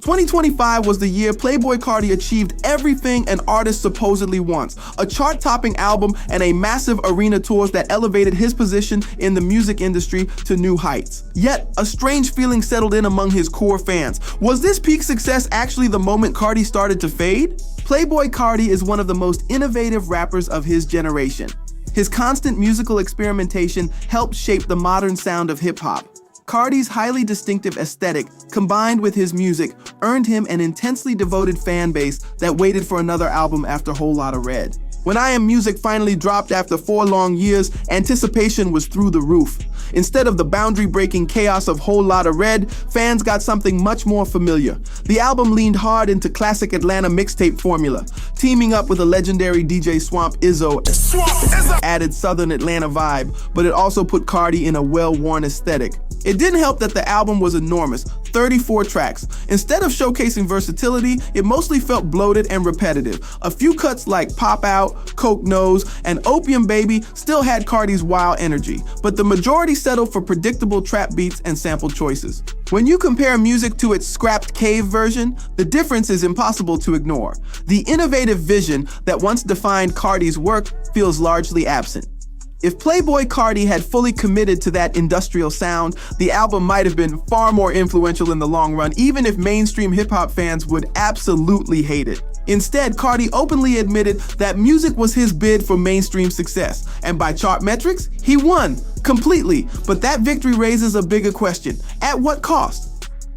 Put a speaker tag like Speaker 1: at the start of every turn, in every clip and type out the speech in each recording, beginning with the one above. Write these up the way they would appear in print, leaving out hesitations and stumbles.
Speaker 1: 2025 was the year Playboi Carti achieved everything an artist supposedly wants: a chart-topping album and a massive arena tour that elevated his position in the music industry to new heights. Yet, a strange feeling settled in among his core fans. Was this peak success actually the moment Carti started to fade? Playboi Carti is one of the most innovative rappers of his generation. His constant musical experimentation helped shape the modern sound of hip-hop. Carti's highly distinctive aesthetic, combined with his music, earned him an intensely devoted fan base that waited for another album after Whole Lotta Red. When I Am Music finally dropped after 4 long years, anticipation was through the roof. Instead of the boundary-breaking chaos of Whole Lotta Red, fans got something much more familiar. The album leaned hard into classic Atlanta mixtape formula. Teaming up with a legendary DJ Swamp Izzo added Southern Atlanta vibe, but it also put Carti in a well-worn aesthetic. It didn't help that the album was enormous, 34 tracks. Instead of showcasing versatility, it mostly felt bloated and repetitive. A few cuts like Pop Out, Coke Nose, and Opium Baby still had Carti's wild energy, but the majority settled for predictable trap beats and sample choices. When you compare music to its scrapped cave version, the difference is impossible to ignore. The innovative vision that once defined Carti's work feels largely absent. If Playboi Carti had fully committed to that industrial sound, the album might have been far more influential in the long run, even if mainstream hip-hop fans would absolutely hate it. Instead, Carti openly admitted that music was his bid for mainstream success, and by chart metrics, he won completely. But that victory raises a bigger question: at what cost?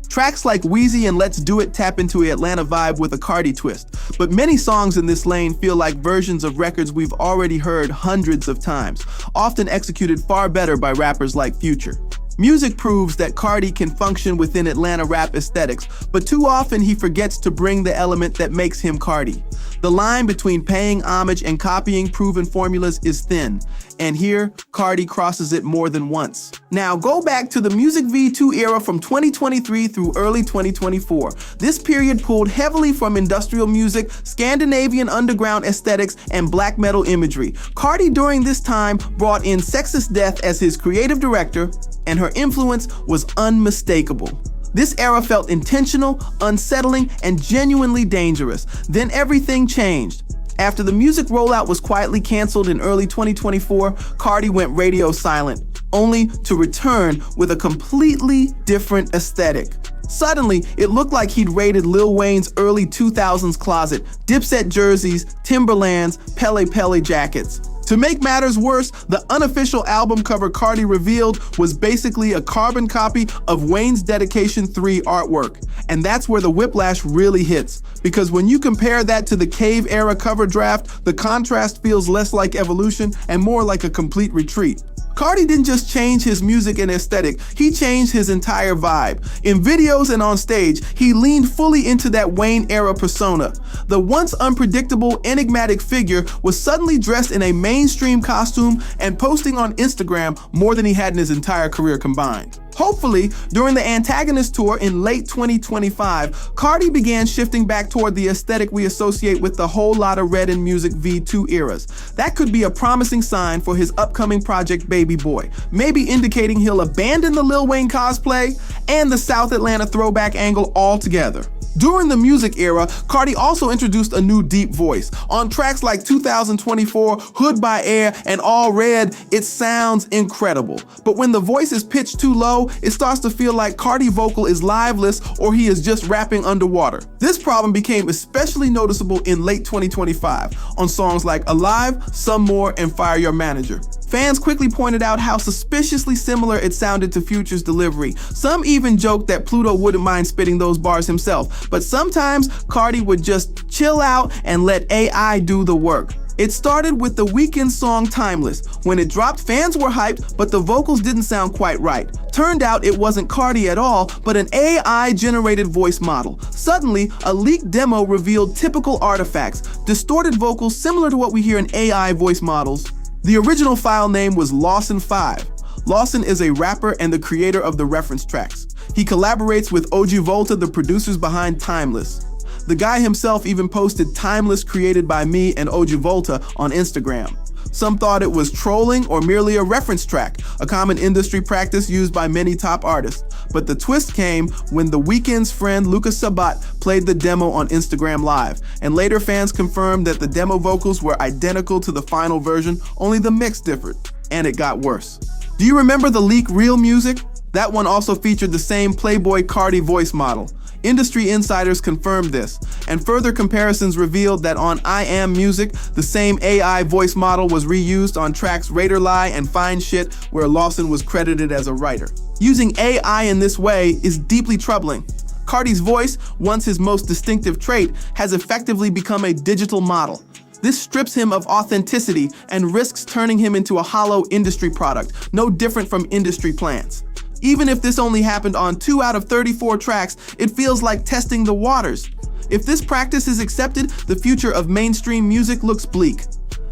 Speaker 1: Tracks like Wheezy and Let's Do It tap into an Atlanta vibe with a Carti twist, but many songs in this lane feel like versions of records we've already heard hundreds of times, often executed far better by rappers like Future. Music proves that Carti can function within Atlanta rap aesthetics, but too often he forgets to bring the element that makes him Carti. The line between paying homage and copying proven formulas is thin, and here, Carti crosses it more than once. Now, go back to the Music V2 era from 2023 through early 2024. This period pulled heavily from industrial music, Scandinavian underground aesthetics, and black metal imagery. Carti during this time brought in Sexist Death as his creative director, and her influence was unmistakable. This era felt intentional, unsettling, and genuinely dangerous. Then everything changed. After the music rollout was quietly canceled in early 2024, Carti went radio silent, only to return with a completely different aesthetic. Suddenly, it looked like he'd raided Lil Wayne's early 2000s closet: Dipset jerseys, Timberlands, Pele Pele jackets. To make matters worse, the unofficial album cover Carti revealed was basically a carbon copy of Wayne's Dedication 3 artwork. And that's where the whiplash really hits, because when you compare that to the Cave era cover draft, the contrast feels less like evolution and more like a complete retreat. Carti didn't just change his music and aesthetic, he changed his entire vibe. In videos and on stage, he leaned fully into that Wayne-era persona. The once unpredictable, enigmatic figure was suddenly dressed in a mainstream costume and posting on Instagram more than he had in his entire career combined. Hopefully, during the Antagonist tour in late 2025, Carti began shifting back toward the aesthetic we associate with the Whole Lotta Red and Music V2 eras. That could be a promising sign for his upcoming project Baby Boy, maybe indicating he'll abandon the Lil Wayne cosplay and the South Atlanta throwback angle altogether. During the music era, Carti also introduced a new deep voice. On tracks like 2024, Hood by Air, and All Red, it sounds incredible. But when the voice is pitched too low, it starts to feel like Carti vocal is liveless or he is just rapping underwater. This problem became especially noticeable in late 2025 on songs like Alive, Some More, and Fire Your Manager. Fans quickly pointed out how suspiciously similar it sounded to Future's delivery. Some even joked that Pluto wouldn't mind spitting those bars himself, but sometimes Carti would just chill out and let AI do the work. It started with the Weeknd song Timeless. When it dropped, fans were hyped, but the vocals didn't sound quite right. Turned out it wasn't Carti at all, but an AI-generated voice model. Suddenly, a leaked demo revealed typical artifacts, distorted vocals similar to what we hear in AI voice models. The original file name was Lawson5. Lawson is a rapper and the creator of the reference tracks. He collaborates with OG Volta, the producers behind Timeless. The guy himself even posted Timeless created by me and OG Volta on Instagram. Some thought it was trolling or merely a reference track, a common industry practice used by many top artists. But the twist came when The Weeknd's friend Lucas Sabat played the demo on Instagram Live, and later fans confirmed that the demo vocals were identical to the final version, only the mix differed, and it got worse. Do you remember the leak Real Music? That one also featured the same Playboi Carti voice model. Industry insiders confirmed this, and further comparisons revealed that on I Am Music, the same AI voice model was reused on tracks Raider Lie and Fine Shit, where Lawson was credited as a writer. Using AI in this way is deeply troubling. Carti's voice, once his most distinctive trait, has effectively become a digital model. This strips him of authenticity and risks turning him into a hollow industry product, no different from industry plants. Even if this only happened on 2 out of 34 tracks, it feels like testing the waters. If this practice is accepted, the future of mainstream music looks bleak.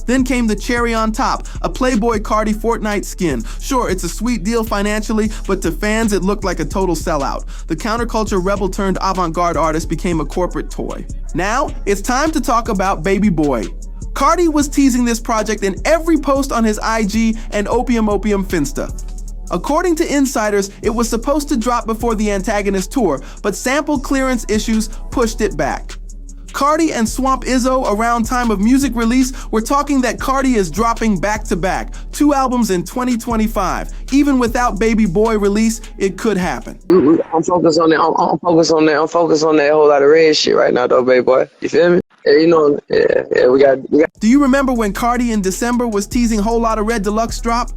Speaker 1: Then came the cherry on top, a Playboi Carti Fortnite skin. Sure, it's a sweet deal financially, but to fans it looked like a total sellout. The counterculture rebel turned avant-garde artist became a corporate toy. Now, it's time to talk about Baby Boy. Carti was teasing this project in every post on his IG and Opium Finsta. According to insiders, it was supposed to drop before the Antagonist tour, but sample clearance issues pushed it back. Carti and Swamp Izzo, around time of music release, were talking that Carti is dropping back-to-back, 2 albums in 2025. Even without Baby Boy release, it could happen.
Speaker 2: I'm focused on that. I'm focused on that. I'm focused on that whole lot of red shit right now, though, Baby Boy. You feel me? Yeah, we got.
Speaker 1: Do you remember when Carti in December was teasing Whole Lotta Red Deluxe drop?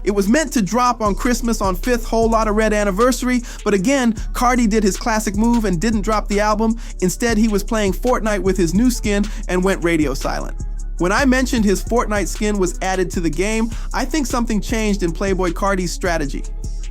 Speaker 1: It was meant to drop on Christmas on 5th Whole Lotta Red anniversary, but again, Carti did his classic move and didn't drop the album. Instead, he was playing Fortnite with his new skin and went radio silent. When I mentioned his Fortnite skin was added to the game, I think something changed in Playboi Carti's strategy.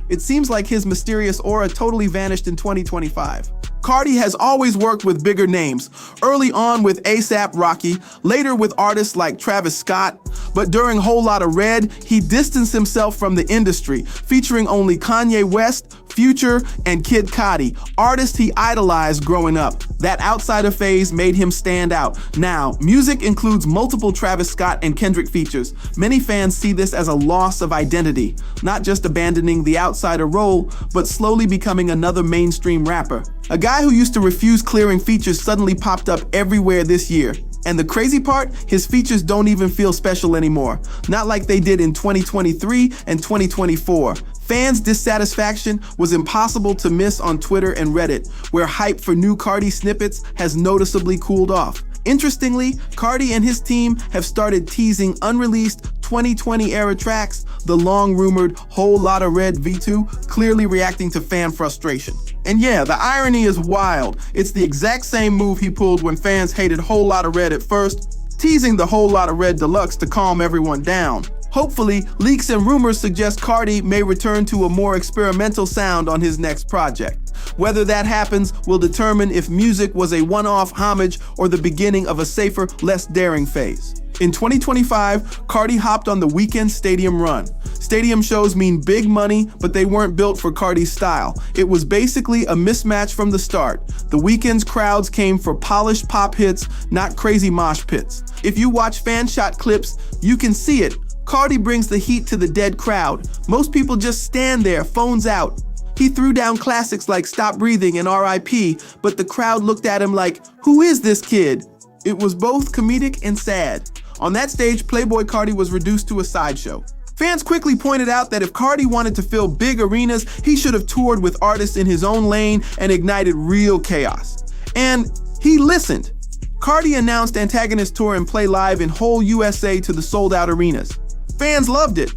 Speaker 1: It seems like his mysterious aura totally vanished in 2025. Carti has always worked with bigger names, early on with A$AP Rocky, later with artists like Travis Scott, but during Whole Lotta Red, he distanced himself from the industry, featuring only Kanye West, Future, and Kid Cudi, artists he idolized growing up. That outsider phase made him stand out. Now, music includes multiple Travis Scott and Kendrick features. Many fans see this as a loss of identity, not just abandoning the outsider role, but slowly becoming another mainstream rapper. A guy who used to refuse clearing features suddenly popped up everywhere this year. And the crazy part, his features don't even feel special anymore. Not like they did in 2023 and 2024. Fans' dissatisfaction was impossible to miss on Twitter and Reddit, where hype for new Carti snippets has noticeably cooled off. Interestingly, Carti and his team have started teasing unreleased 2020-era tracks, the long-rumored Whole Lotta Red V2, clearly reacting to fan frustration. And yeah, the irony is wild. It's the exact same move he pulled when fans hated Whole Lotta Red at first, teasing the Whole Lotta Red Deluxe to calm everyone down. Hopefully, leaks and rumors suggest Carti may return to a more experimental sound on his next project. Whether that happens will determine if music was a one-off homage or the beginning of a safer, less daring phase. In 2025, Carti hopped on the Weeknd Stadium run. Stadium shows mean big money, but they weren't built for Carti's style. It was basically a mismatch from the start. The Weeknd's crowds came for polished pop hits, not crazy mosh pits. If you watch fan shot clips, you can see it. Carti brings the heat to the dead crowd. Most people just stand there, phones out. He threw down classics like Stop Breathing and R.I.P., but the crowd looked at him like, who is this kid? It was both comedic and sad. On that stage, Playboi Carti was reduced to a sideshow. Fans quickly pointed out that if Carti wanted to fill big arenas, he should have toured with artists in his own lane and ignited real chaos. And he listened. Carti announced Antagonist Tour and Play Live in whole USA to the sold-out arenas. Fans loved it.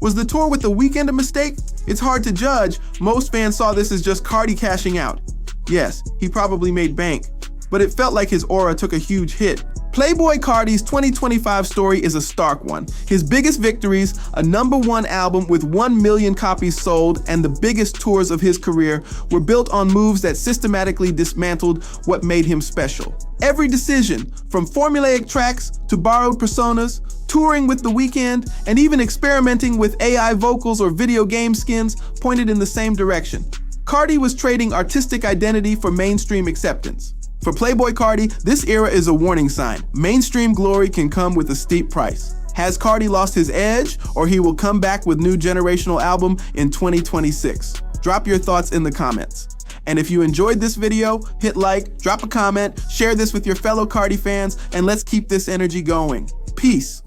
Speaker 1: Was the tour with The Weeknd a mistake? It's hard to judge. Most fans saw this as just Carti cashing out. Yes, he probably made bank, but it felt like his aura took a huge hit. Playboi Carti's 2025 story is a stark one. His biggest victories, a #1 album with 1 million copies sold, and the biggest tours of his career were built on moves that systematically dismantled what made him special. Every decision, from formulaic tracks to borrowed personas, touring with The Weeknd, and even experimenting with AI vocals or video game skins, pointed in the same direction. Carti was trading artistic identity for mainstream acceptance. For Playboi Carti, this era is a warning sign. Mainstream glory can come with a steep price. Has Carti lost his edge, or he will come back with new generational album in 2026? Drop your thoughts in the comments. And if you enjoyed this video, hit like, drop a comment, share this with your fellow Carti fans, and let's keep this energy going. Peace.